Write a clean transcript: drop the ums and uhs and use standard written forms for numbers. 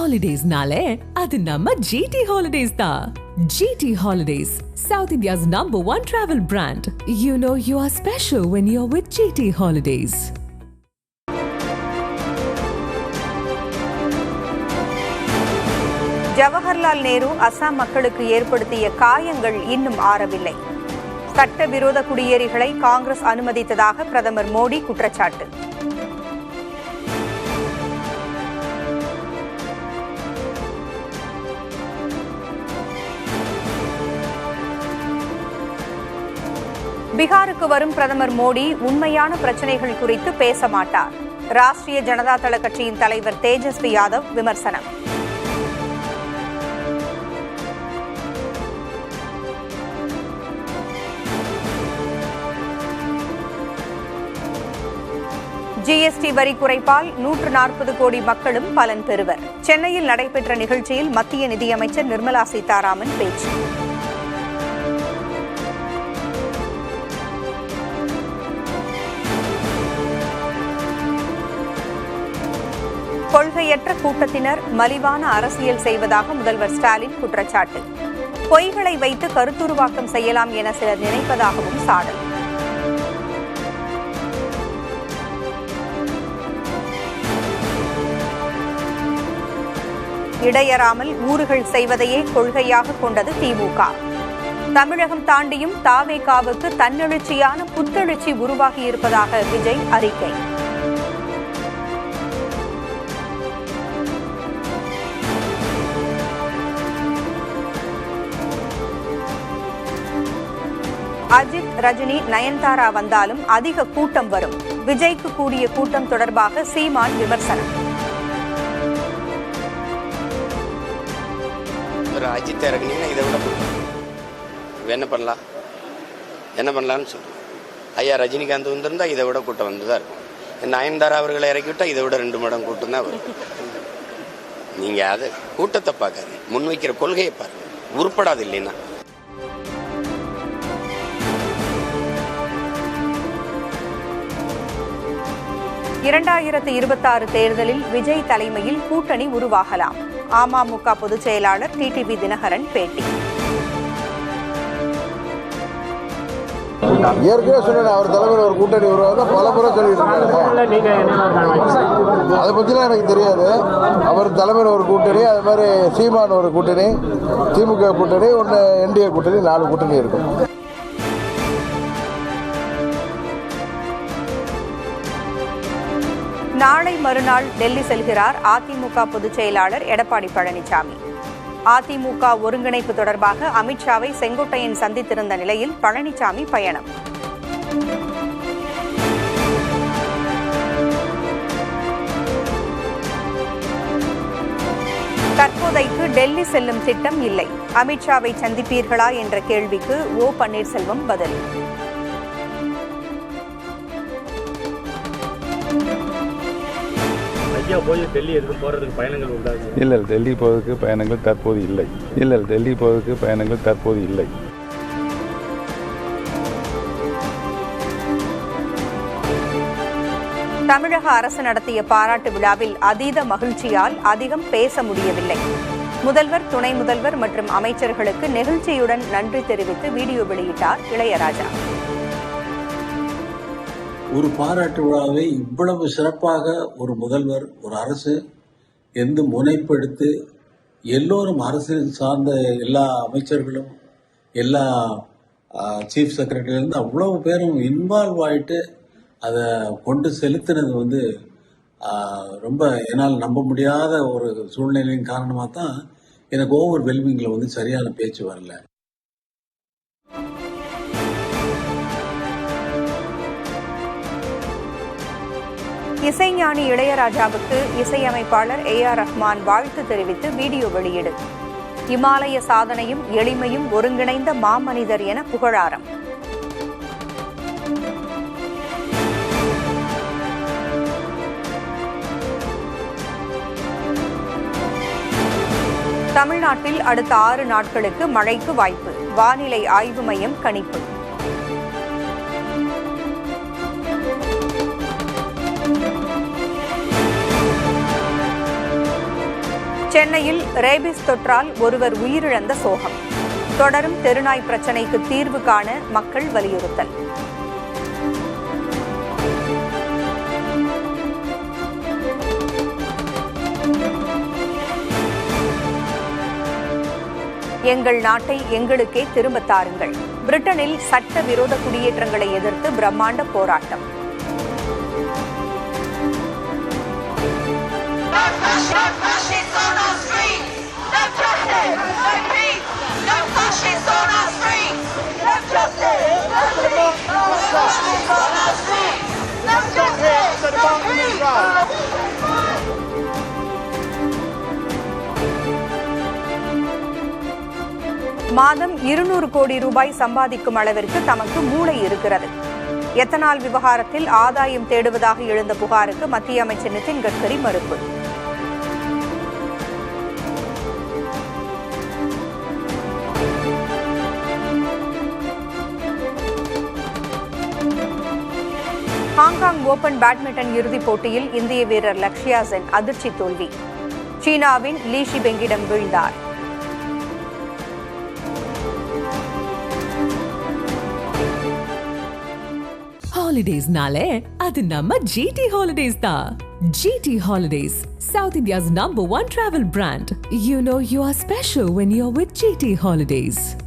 Holidays-nale, adu namma GT Holidays da. GT Holidays, South India's #1 travel brand. You know you are special when you're with GT Holidays. Jawaharlal Nehru Assam மக்களுக்கு ஏற்படுத்திய காயங்கள் இன்னும் ஆறவில்லை. சட்டவிரோத குடியேறிகளை காங்கிரஸ் அனுமதித்ததாக பிரதமர் மோடி குற்றச்சாட்டு. பீகாருக்கு வரும் பிரதமர் மோடி உண்மையான பிரச்சனைகள் குறித்து பேச மாட்டார். ராஷ்டிரிய ஜனதா தள கட்சியின் தலைவர் தேஜஸ்வி யாதவ் விமர்சனம். ஜிஎஸ்டி வரி குறைப்பால் 140 கோடி மக்களும் பலன் பெறுவர். சென்னையில் நடைபெற்ற நிகழ்ச்சியில் மத்திய நிதியமைச்சர் நிர்மலா சீதாராமன் பேச்சு. கொள்கையற்ற கூட்டத்தினர் மலிவான அரசியல் செய்வதாக முதல்வர் ஸ்டாலின் குற்றச்சாட்டு. பொய்களை வைத்து கருத்துருவாக்கம் செய்யலாம் என சிலர் நினைப்பதாகவும் சாடல். இடையறாமல் ஊர்கள் செய்வதையே கொள்கையாக கொண்டது திமுக. தமிழகம் தாண்டியும் தாவேகாவுக்கு தன்னெழுச்சியான புத்தெழுச்சி உருவாகியிருப்பதாக விஜய் அறிக்கை. அஜித், ரஜினி, நயன்தாரா வந்தாலும் அதிக கூட்டம் வரும். விஜய்க்கு கூடிய கூட்டம் தொடர்பாக சீமான் விமர்சனம். அஜித் இறங்கினீங்கன்னா இதை விட என்ன பண்ணலாம் என்ன பண்ணலாம்னு சொல்லுவோம். ஐயா ரஜினிகாந்த் வந்திருந்தா இதை விட கூட்டம் வந்துதான் இருக்கும். நயன்தாரா அவர்களை இறக்கி விட்டா இதை விட 2 மடங்கு கூட்டம் தான் வரும். நீங்க அதை கூட்டத்தை பார்க்காது, முன்வைக்கிற கொள்கையை பாருங்க. உருப்படாது இல்லைன்னா. இரண்டாயிரத்து தேர்தலில் விஜய் தலைமையில் கூட்டணி உருவாகலாம். அமமுக பொதுச் செயலாளர் டிடிவி தினகரன் பேட்டி. ஏற்கனவே சொன்ன அவர் தலைமையில் ஒரு கூட்டணி உருவாக பல முறை சொல்லிட்டு அதை பற்றிலாம் எனக்கு தெரியாது. அவர் தலைமையில் ஒரு கூட்டணி, அது மாதிரி சீமான் ஒரு கூட்டணி, திமுக கூட்டணி, ஒன்று என்டிஏ கூட்டணி, 4 கூட்டணி இருக்கும். நாளை மறுநாள் டெல்லி செல்கிறார் அதிமுக பொதுச் செயலாளர் எடப்பாடி பழனிசாமி. அதிமுக ஒருங்கிணைப்பு தொடர்பாக அமித்ஷாவை செங்கோட்டையன் சந்தித்திருந்த நிலையில் பழனிசாமி பயணம். தற்போதைக்கு டெல்லி செல்லும் திட்டம் இல்லை. அமித்ஷாவை சந்திப்பீர்களா என்ற கேள்விக்கு ஓ பன்னீர்செல்வம் பதில். இல்லை, டெல்லி போவதற்கு பயணங்கள் தற்போது இல்லை. தமிழக அரசு நடத்திய பாராட்டு விழாவில் அதீத மகிழ்ச்சியால் அதிகம் பேச முடியவில்லை. முதல்வர், துணை முதல்வர் மற்றும் அமைச்சர்களுக்கு நெகிழ்ச்சியுடன் நன்றி தெரிவித்து வீடியோ வெளியிட்டார் இளையராஜா. ஒரு பாராட்டு விழாவை இவ்வளவு சிறப்பாக ஒரு முதல்வர், ஒரு அரசு எந்த முனைப்பெடுத்து எல்லோரும் அரசியல் சார்ந்த எல்லா அமைச்சர்களும் எல்லா சீஃப் செக்ரட்டரியிலேருந்து அவ்வளவு பேரும் இன்வால்வ் ஆகிட்டு அதை கொண்டு செலுத்தினது ரொம்ப என்னால் நம்ப முடியாத ஒரு சூழ்நிலையின் காரணமாக தான் எனக்கு ஓவர் வெல்மிங்கில் சரியான பேச்சு வரல. இசைஞானி இளையராஜாவுக்கு இசையமைப்பாளர் ஏ.ஆர். ரஹ்மான் வாழ்த்து தெரிவித்து வீடியோ வெளியீடு. இமாலய சாதனையும் எளிமையும் ஒருங்கிணைந்த மாமனிதர் என புகழாரம். தமிழ்நாட்டில் அடுத்த 6 நாட்களுக்கு மழைக்கு வாய்ப்பு. வானிலை ஆய்வு மையம் கணிப்பு. சென்னையில் ரேபிஸ் தொற்றால் ஒருவர் உயிரிழந்த சோகம். தொடரும் தெருநாய் பிரச்சினைக்கு தீர்வு காண மக்கள் வலியுறுத்தல். எங்கள் நாட்டை எங்களுக்கே திரும்பத் தாருங்கள். பிரிட்டனில் சட்டவிரோத குடியேற்றங்களை எதிர்த்து பிரம்மாண்ட போராட்டம். மாதம் 200 கோடி ரூபாய் சம்பாதிக்கும் அளவிற்கு தமக்கு மூளை இருக்கிறது. எத்தனால் விவகாரத்தில் ஆதாயம் தேடுவதாக எழுந்த புகாருக்கு மத்திய அமைச்சர் நிதின் கட்கரி மறுப்பு. ஹாங்காங் ஓபன் பேட்மிண்டன் இறுதிப் போட்டியில் இந்திய வீரர் லக்ஷ்யா சென் அதிர்ச்சி தோல்வி. சீனாவின் லீ ஷிபெங்கிடம் வீழ்ந்தார். Holidays-nale, adu namma GT Holidays da. GT Holidays, South India's #1 travel brand. You know you are special when you're with GT Holidays.